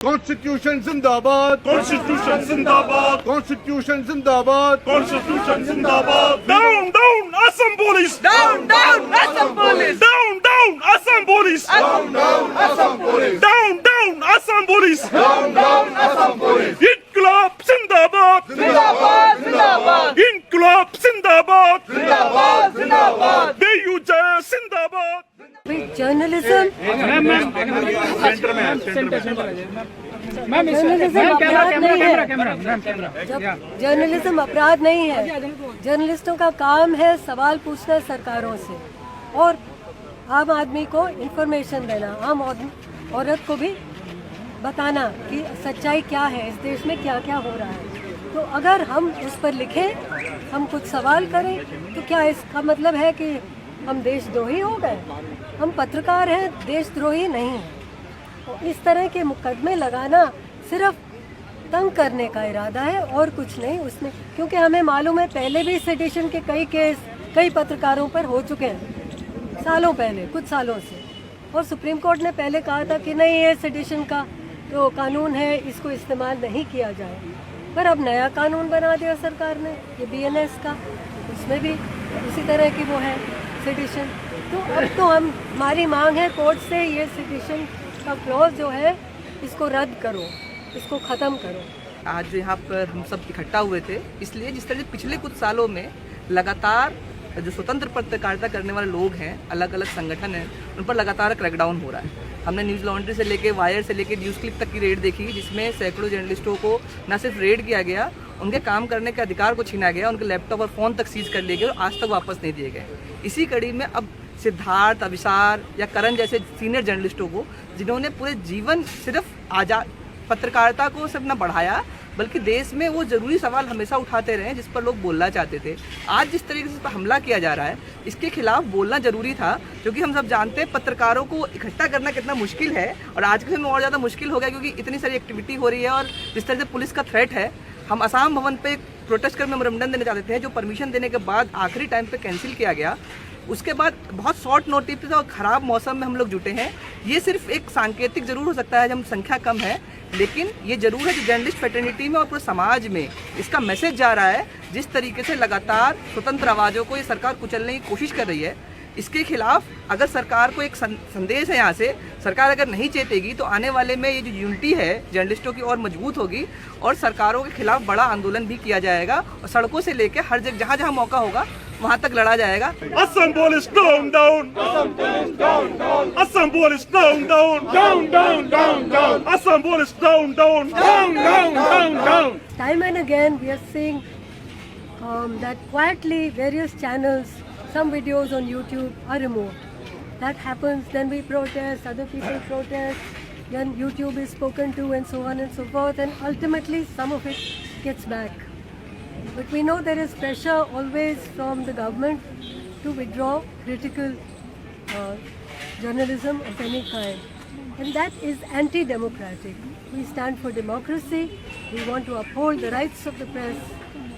Constitution Zindabad. Constitution Zindabad. Constitution Zindabad. Constitution Zindabad. Down, down, Assam Police. Down, down, Assam Police. Down, down, Assam Police. Down, down, Assam Police. Down, down, Assam Police. Down, down, Assam Police. Inqilab Zindabad. Zindabad, Zindabad. Inqilab Zindabad. Zindabad, Zindabad. BUJ Zindabad. Journalism journalism अपराध नहीं है। जर्नलिस्टों का काम है सवाल पूछना सरकारों से और आम आदमी को इन्फॉर्मेशन देना, आम औरत को भी बताना कि सच्चाई क्या है, इस देश में क्या क्या हो रहा है। तो अगर हम उस पर लिखें, हम कुछ सवाल करें, तो क्या इसका मतलब है कि हम देशद्रोही हो गए? हम पत्रकार हैं, देशद्रोही नहीं हैं। तो इस तरह के मुकदमे लगाना सिर्फ तंग करने का इरादा है और कुछ नहीं उसमें, क्योंकि हमें मालूम है पहले भी सेडिशन के कई केस कई पत्रकारों पर हो चुके हैं, सालों पहले, कुछ सालों से। और सुप्रीम कोर्ट ने पहले कहा था कि नहीं, ये सेडिशन का जो कानून है इसको इस्तेमाल नहीं किया जाए, पर अब नया कानून बना दिया सरकार ने, ये BNS का, उसमें भी उसी तरह की वो है सेडिशन। तो अब तो हमारी मांग है कोर्ट से, ये सेडिशन का क्लॉज जो है इसको रद्द करो, इसको ख़त्म करो। आज यहाँ पर हम सब इकट्ठा हुए थे इसलिए जिस तरह से पिछले कुछ सालों में लगातार जो स्वतंत्र पत्रकारिता करने वाले लोग हैं, अलग अलग संगठन हैं, उन पर लगातार क्रैकडाउन हो रहा है। हमने न्यूज़ लॉन्ड्री से लेके वायर से लेके न्यूज़ क्लिक तक की रेड देखी, जिसमें सैकड़ों जर्नलिस्टों को न सिर्फ रेड किया गया, उनके काम करने के अधिकार को छीना गया, उनके लैपटॉप और फ़ोन तक सीज कर लिए गए और आज तक वापस नहीं दिए गए। इसी कड़ी में अब सिद्धार्थ, अभिसार या करण जैसे सीनियर जर्नलिस्टों को, जिन्होंने पूरे जीवन सिर्फ आज़ाद पत्रकारिता को सिर्फ न बढ़ाया बल्कि देश में वो ज़रूरी सवाल हमेशा उठाते रहे जिस पर लोग बोलना चाहते थे, आज जिस तरीके से इस पर हमला किया जा रहा है, इसके खिलाफ बोलना ज़रूरी था। क्योंकि हम सब जानते हैं पत्रकारों को इकट्ठा करना कितना मुश्किल है और आज के समय में और ज़्यादा मुश्किल हो गया क्योंकि इतनी सारी एक्टिविटी हो रही है और जिस तरह से पुलिस का थ्रेट है। हम असम भवन पे प्रोटेस्ट कर मेमोरेंडम देने चाहते थे, जो परमिशन देने के बाद आखिरी टाइम पे कैंसिल किया गया। उसके बाद बहुत शॉर्ट नोटिस और ख़राब मौसम में हम लोग जुटे हैं। ये सिर्फ एक सांकेतिक जरूर हो सकता है, जब संख्या कम है, लेकिन ये जरूर है कि जर्नलिस्ट फ्रेटर्निटी में और पूरे समाज में इसका मैसेज जा रहा है। जिस तरीके से लगातार स्वतंत्र आवाज़ों को ये सरकार कुचलने की कोशिश कर रही है, इसके खिलाफ अगर सरकार को एक संदेश है यहाँ से, सरकार अगर नहीं चेतेगी तो आने वाले में ये जो यूनिटी है जर्नलिस्टों की और मजबूत होगी और सरकारों के खिलाफ बड़ा आंदोलन भी किया जाएगा और सड़कों से लेकर हर जगह जहाँ जहाँ मौका होगा वहाँ तक लड़ा जाएगा। Assam Police down, down. Assam Police down, down. Assam Police down, down. Down, down, down, down. Assam Police down, down. Down, down, down, down. Time and again we are seeing that quietly various channels, some videos on YouTube are removed. That happens, then we protest, other people protest, then YouTube is spoken to and so on and so forth, and ultimately some of it gets back. But we know there is pressure always from the government to withdraw critical journalism of any kind. And that is anti-democratic. We stand for democracy. We want to uphold the rights of the press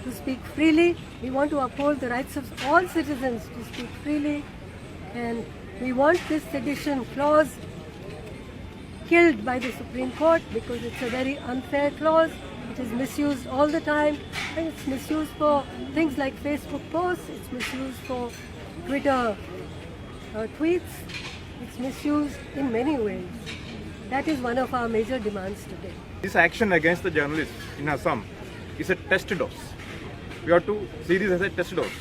to speak freely. We want to uphold the rights of all citizens to speak freely. And we want this sedition clause killed by the Supreme Court because it's a very unfair clause. It is misused all the time, and it's misused for things like Facebook posts, it's misused for Twitter tweets, it's misused in many ways. That is one of our major demands today. This action against the journalists in Assam is a test dose. We have to see this as a test dose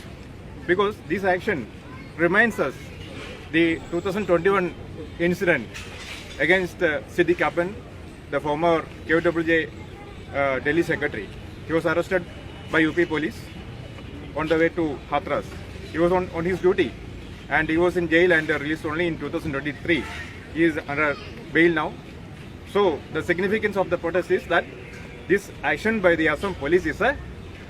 because this action reminds us the 2021 incident against Siddiq Kapan, the former KWJ Delhi secretary. He was arrested by UP police on the way to Hathras. He was on his duty and he was in jail and released only in 2023. He is under bail now. So the significance of the protest is that this action by the Assam police is a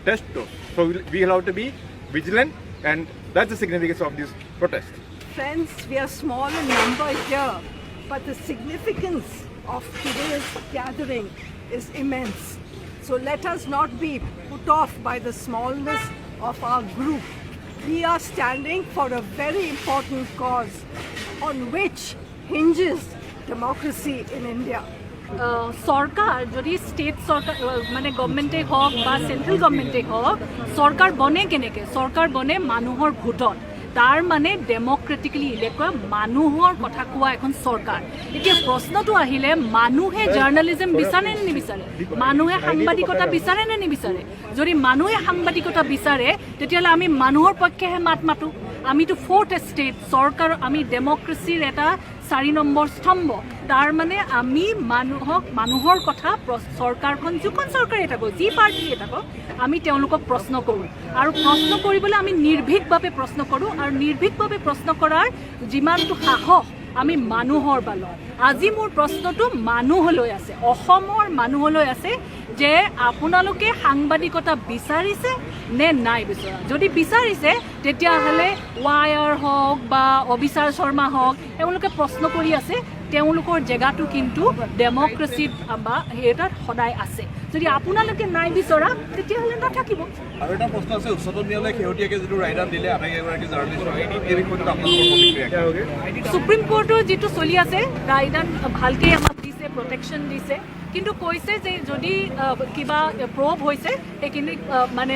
test dose. So we have to be vigilant, and that's the significance of this protest. Friends, we are small in number here, but the significance of today's gathering is immense. So let us not be put off by the smallness of our group. We are standing for a very important cause on which hinges democracy in India. চৰকাৰ যদি state চৰকাৰ মানে গভৰ্ণমেণ্টেই হওক বা central গভৰ্ণমেণ্টেই হওক চৰকাৰ বনে কেনেকৈ চৰকাৰ বনে মানুহৰ ভোটত তাৰ মানে ডেমক্ৰেটিকেলি ইলেক্ট কৰা মানুহৰ কথা কোৱা এখন চৰকাৰ এতিয়া প্ৰশ্নটো আহিলে মানুহে জাৰ্ণালিজম বিচাৰে নে নিবিচাৰে মানুহে সাংবাদিকতা বিচাৰে নে নিবিচাৰে যদি মানুহে সাংবাদিকতা বিচাৰে তেতিয়াহ'লে আমি মানুহৰ পক্ষেহে মাত মাতো আমিতো ফ'ৰ্থ ষ্টেট চৰকাৰ আমি ডেমক্ৰেচিৰ এটা 4 নম্বৰ স্তম্ভ তাৰ মানে আমি মানুহৰ কথা চৰকাৰখন যিখন চৰকাৰে থাকক যি পাৰ্টিয়ে থাকক আমি তেওঁলোকক প্ৰশ্ন কৰোঁ আৰু প্ৰশ্ন কৰিবলৈ আমি নিৰ্ভীকভাৱে প্ৰশ্ন কৰোঁ আৰু নিৰ্ভীকভাৱে প্ৰশ্ন কৰাৰ যিমানটো সাহস আমি মানুহৰ পালোঁ আজি মোৰ প্ৰশ্নটো মানুহলৈ আছে অসমৰ মানুহলৈ আছে যে আপোনালোকে সাংবাদিকতা বিচাৰিছে নে নাই বিচৰা যদি বিচাৰিছে তেতিয়াহ'লে ৱায়াৰ হওক বা অবিচাৰ শৰ্মা হওক তেওঁলোকে প্ৰশ্ন কৰি আছে তেওঁলোকৰ জেগাটো কিন্তু ডেমক্ৰেচিত বা এটাত সদায় আছে যদি আপোনালোকে নাই বিচৰা তেতিয়াহ'লে নাথাকিব আৰু এটা প্ৰশ্ন আছে উচ্চতম ন্যায়ালয়ে শেহতীয়াকৈ যিটো ৰায়দান দিলে আটাইকেইগৰাকী জাৰ্ণালিষ্টৰ এই বিষয়টোত আপোনালোকৰ সুপ্ৰিম কোৰ্টৰ যিটো চলি আছে ৰায়দান ভালকৈ আমাক দিছে প্ৰটেকশ্যন দিছে কিন্তু কৈছে যে যদি কিবা প্ৰ'ব হৈছে সেইখিনি মানে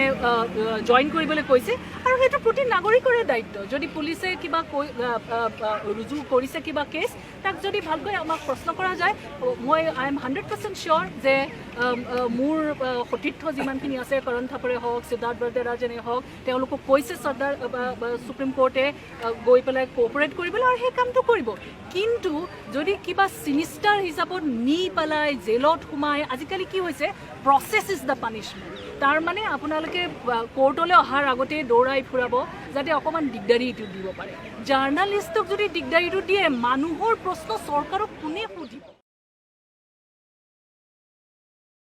জইন কৰিবলৈ কৈছে আৰু সেইটো প্ৰতি নাগৰিকৰে দায়িত্ব যদি পুলিচে কিবা ৰুজু কৰিছে কিবা কেছ তাক যদি ভালকৈ আমাক প্ৰশ্ন কৰা যায় মই আই এম 100% চিয়'ৰ যে মোৰ সতীৰ্থ যিমানখিনি আছে কৰণ থাপৰে হওক সিদ্ধাৰ্থ বৰদেৰাজনে হওক তেওঁলোকক কৈছে সুপ্ৰিম কোৰ্টে গৈ পেলাই কোঅপাৰেট কৰিবলৈ আৰু সেই কামটো কৰিব কিন্তু যদি কিবা চিনিষ্টাৰ হিচাপত নি পেলাই জেলত সোমাই আজিকালি কি হৈছে প্ৰচেছ ইজ দ্য পানিছমেণ্ট তাৰ মানে আপোনালোকে কোৰ্টলৈ অহাৰ আগতে দৌৰাই ফুৰাব যাতে অকণমান দিগদাৰীটো দিব পাৰে জাৰ্ণালিষ্টক যদি দিগদাৰীটো দিয়ে মানুহৰ প্ৰশ্ন চৰকাৰক কোনে সুধিব